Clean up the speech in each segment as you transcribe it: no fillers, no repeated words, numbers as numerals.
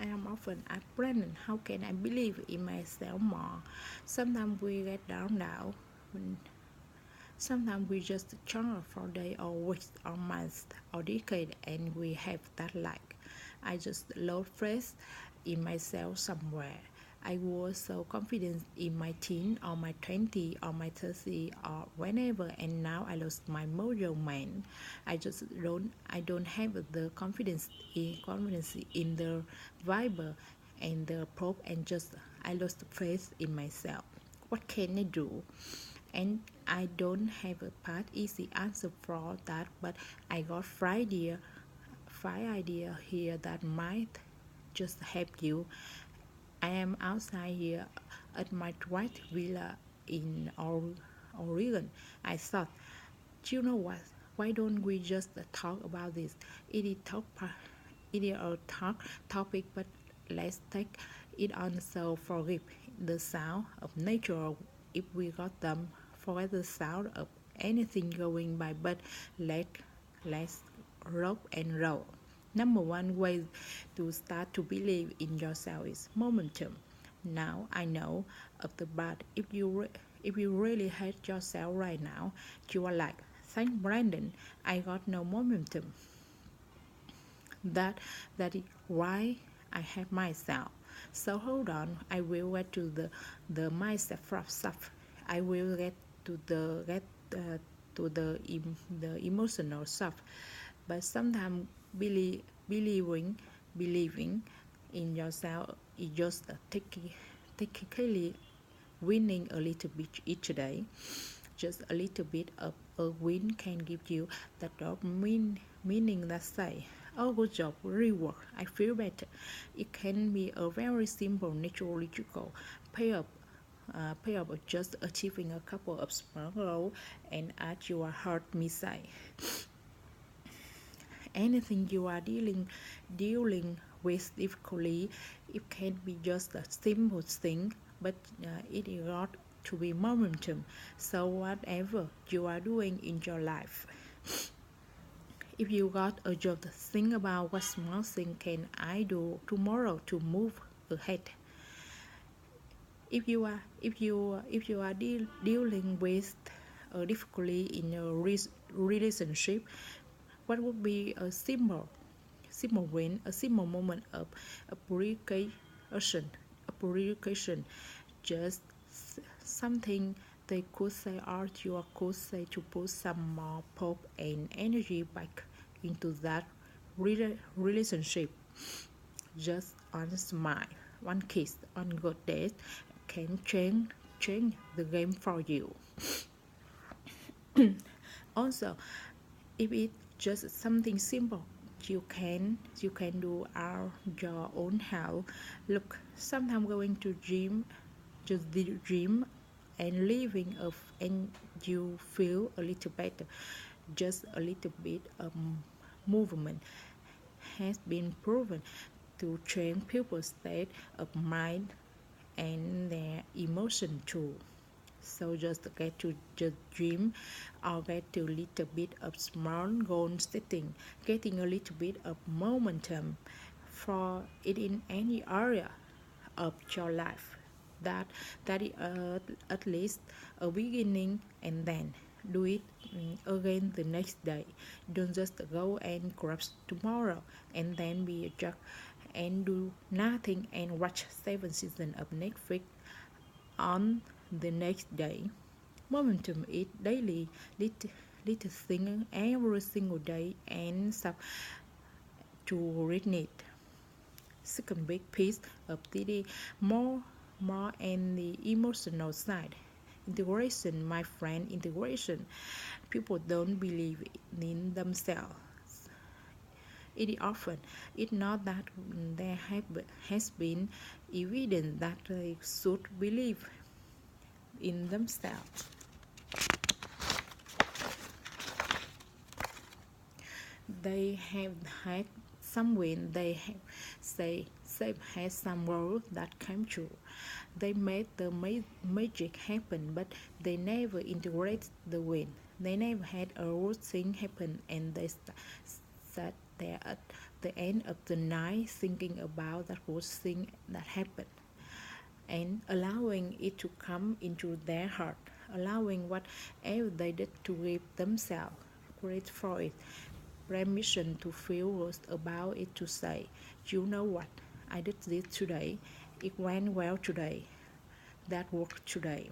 I am often asked, Brandon, how can I believe in myself more? Sometimes we get down. Sometimes we just struggle for days or weeks or months or decades and we have that like. I just lost faith in myself somewhere. I was so confident in my teen or my 20 or my 30 or whenever and now I lost my mojo man. I don't have the confidence in the vibe and the prop and just I lost faith in myself. What can I do? And I don't have a part easy answer for that, but I got five idea here that might just help you. I am outside here at my white villa in Oregon. I thought, do you know what? Why don't we just talk about this? It is talk, it is a talk topic, but let's take it on. So forgive the sound of nature if we got them. Forget the sound of anything going by, but let let's rock and roll. Number one way to start to believe in yourself is momentum. Now I know of the bad. If you really hate yourself right now, you are like, thank Brandon, I got no momentum. That that is why I hate myself. So hold on, I will get to the mindset stuff. I will get uh, to the emotional stuff. But sometimes believing in yourself is just technically winning a little bit each day. Just a little bit of a win can give you that meaning that say, oh good job, reward, I feel better. It can be a very simple neurological payoff payoff of just achieving a couple of small goals. And as you heard me say, anything you are dealing with difficultly, it can be just a simple thing, but it is got to be momentum. So whatever you are doing in your life, if you got a job, think about what small thing can I do tomorrow to move ahead. If you are dealing with a difficulty in a relationship, what would be a simple win, a simple moment of appreciation, appreciation, just something they could say or you could say to put some more pop and energy back into that relationship. Just one smile, one kiss on good days can change the game for you. Also, if it's just something simple you can do at your own house. Look, sometimes going to gym, just the gym and living of and you feel a little better. Just a little bit of movement has been proven to change people's state of mind and their emotion too. So just get to the gym or get to a little bit of small goal setting, getting a little bit of momentum for it in any area of your life. That that is at least a beginning, and then do it again the next day. Don't just go and grab tomorrow and then be a jerk and do nothing and watch 7 seasons of Netflix on the next day. Momentum is daily, little thing every single day and stop to read it. Second big piece of the more and the emotional side. Integration, my friend, integration. People don't believe in themselves. It is often it's not that there has been evidence that they should believe in themselves. They have had some win. They had some world that came true. They made the magic happen, but they never integrated the win. They never had a good thing happen, and they sat there at the end of the night thinking about that worst thing that happened and allowing it to come into their heart, allowing whatever they did to give themselves credit for it, permission to feel worse about it, to say, you know what, I did this today, it went well today, that worked today,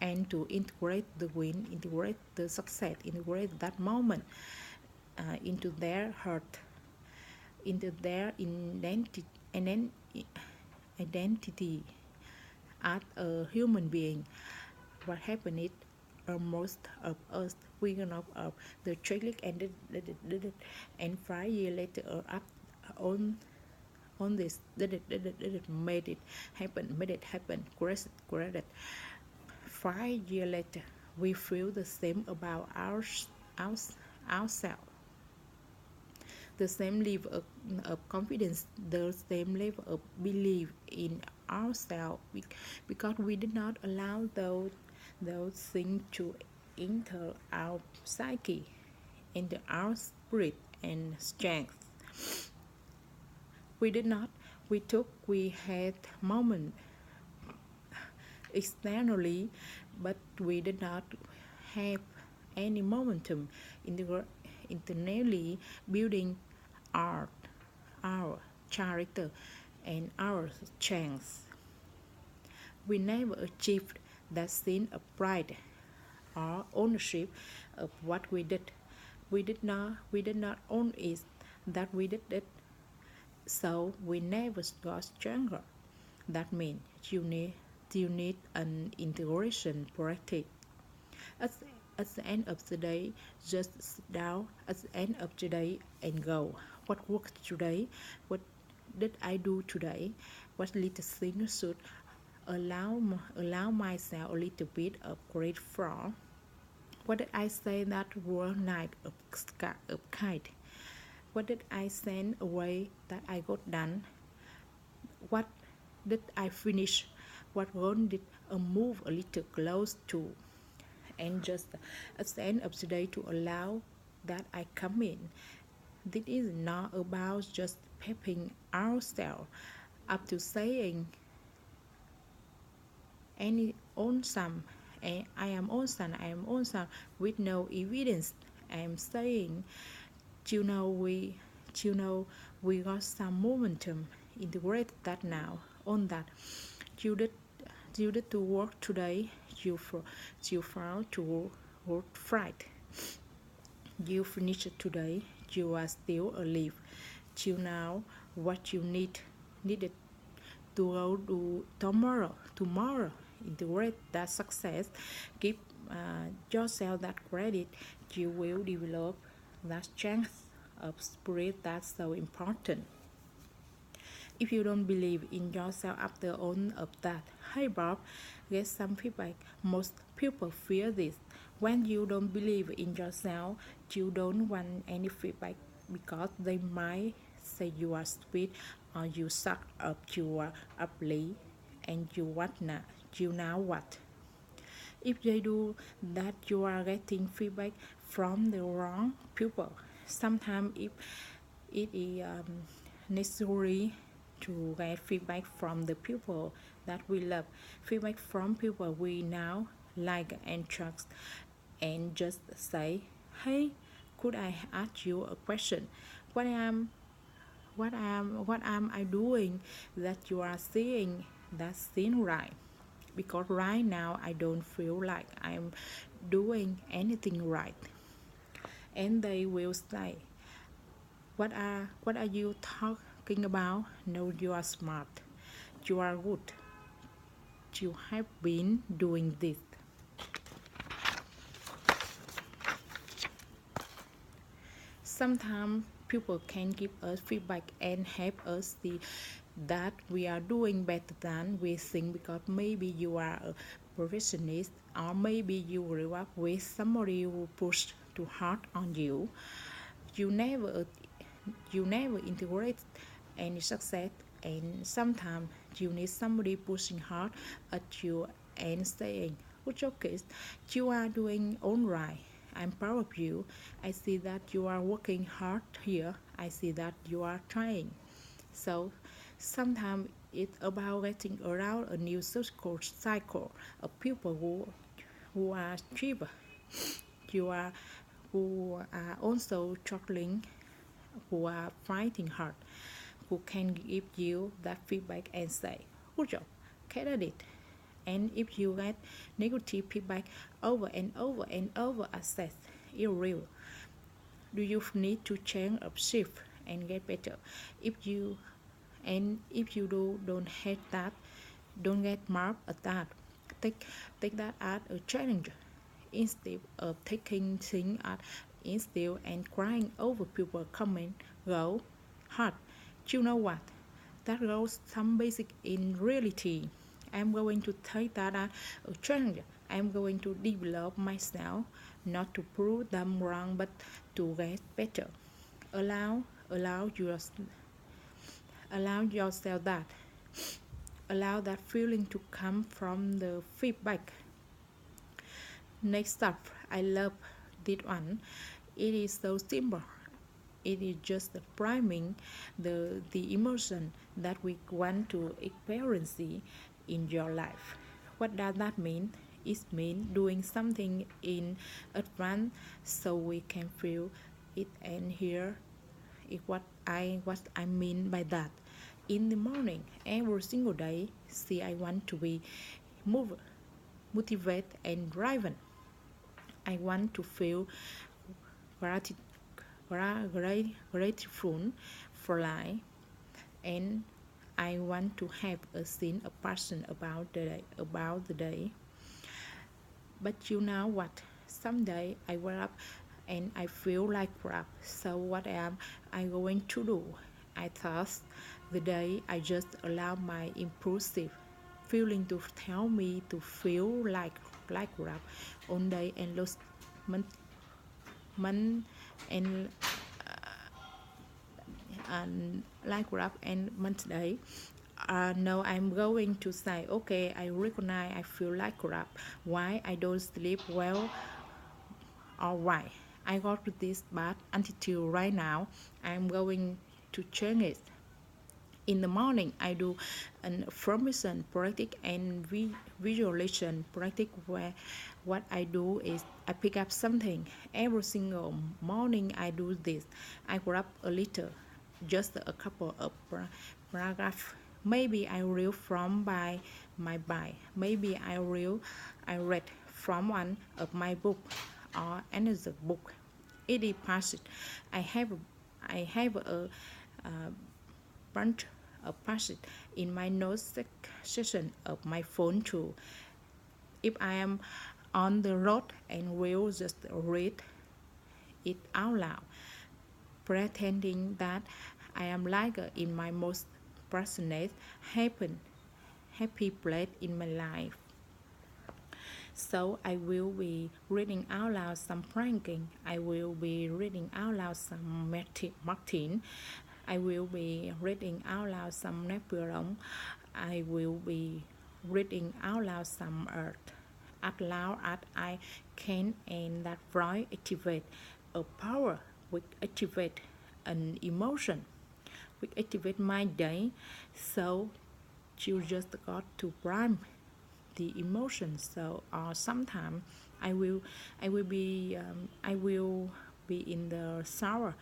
and to integrate the win, integrate the success, integrate that moment into their heart, into their identity as a human being. What happened is most of us waking up the trailer and and 5 years later up on on this made it happen great. 5 years later we feel the same about ourselves, the same level of confidence, the same level of belief in ourselves, because we did not allow those things to enter our psyche, into our spirit and strength. We did not. We had moments externally, but we did not have any momentum internally building art, our character, and our strengths. We never achieved that sense of pride or ownership of what we did. We did not own it, that we did it, so we never got stronger. That means you need an integration practice. At, at the end of the day, just sit down at the end of the day and go. What worked today? What did I do today? What little thing should allow myself a little bit of credit for? What did I say that were night of kite? What did I send away that I got done? What did I finish? What goal did I move a little close to? And just at the end of the day to allow that I come in. This is not about just pepping ourselves up to saying any awesome, I am awesome with no evidence. I am saying, you know, we got some momentum. Integrate that now on that. You did you did to work today. You found to work Friday. You finished today. You are still alive. You know what you needed to go do tomorrow. Integrate that success. Give yourself that credit. You will develop that strength of spirit that's so important. If you don't believe in yourself after all of that, hey Bob, get some feedback. Most people fear this. When you don't believe in yourself, you don't want any feedback because they might say you are stupid or you suck up, you are ugly, and you what now? You now what? If they do that, you are getting feedback from the wrong people. Sometimes if it is necessary to get feedback from the people that we love, feedback from people we now like and trust, and just say, hey, could I ask you a question? What am I doing that you are seeing that seem right? Because right now I don't feel like I'm doing anything right. And they will say, what are you talking about? No, you are smart. You are good. You have been doing this. Sometimes people can give us feedback and help us see that we are doing better than we think, because maybe you are a perfectionist, or maybe you grew up with somebody who pushed too hard on you. You never you never integrate any success, and sometimes you need somebody pushing hard at you and saying, "It's okay, you are doing all right. I'm proud of you. I see that you are working hard here. I see that you are trying. So sometimes it's about getting around a new social cycle of people who are cheaper, you are who are also struggling, who are fighting hard, who can give you that feedback and say, good job, get at it. And if you get negative feedback over and over and over, assess it's real. Do you need to change or shift and get better? If you don't hate that, don't get mad at that. Take that as a challenge instead of taking things as instead and crying over people comment. Go hard. You know what? That goes some basic in reality. I'm going to take that as a challenge. I'm going to develop myself, not to prove them wrong, but to get better. Allow allow your allow yourself that. Allow that feeling to come from the feedback. Next up, I love this one. It is so simple. It is just priming the emotion that we want to experience in your life. What does that mean? It means doing something in advance so we can feel it, and here is what I mean by that. In the morning, every single day, see, I want to be move, motivated and driven. I want to feel gratitude, grateful for life, and I want to have a scene of passion about the day. But you know what? Someday I wake up and I feel like crap. So what am I going to do? I thought the day I just allow my impulsive feeling to tell me to feel like crap all day and lose month, month and like crap and month day. No, I'm going to say, okay, I recognize I feel like crap. Why I don't sleep well, or why I got this bad attitude right now. I'm going to change it. In the morning, I do an affirmation practice and visualization practice where what I do is I pick up something. Every single morning I do this. I grab a little, just a couple of paragraphs. Maybe I read from by my bike. Maybe I read from one of my book or another book. It is passage. I have I have a bunch of passage in my notes section of my phone too. If I am on the road and will just read it out loud, pretending that I am like in my most passionate, happy place in my life. So I will be reading out loud some Franklin. I will be reading out loud some Martin. I will be reading out loud some Napoleon. I will be reading out loud some Earth as loud as I can, and that voice activate a power, which activate an emotion, which activate my day. So you just got to prime the emotions. So sometimes I will be in the shower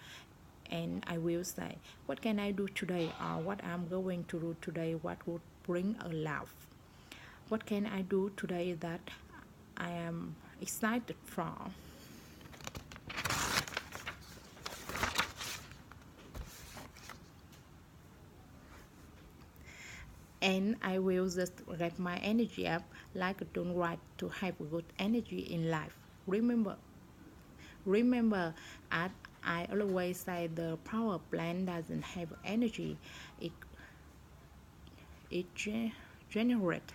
and I will say, what can I do today, or what I'm going to do today, what would bring a laugh, what can I do today that I am excited for. And I will just get my energy up like a don't right to have good energy in life. Remember, as I always say, the power plant doesn't have energy. It generates.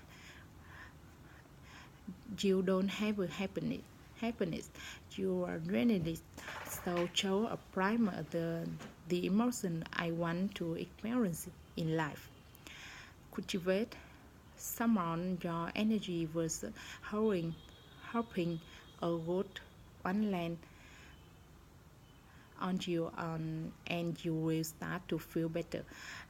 You don't have a happiness. You are draining it. So show a primer the emotion I want to experience in life. Cultivate someone your energy versus hoping a good on land on your own, and you will start to feel better.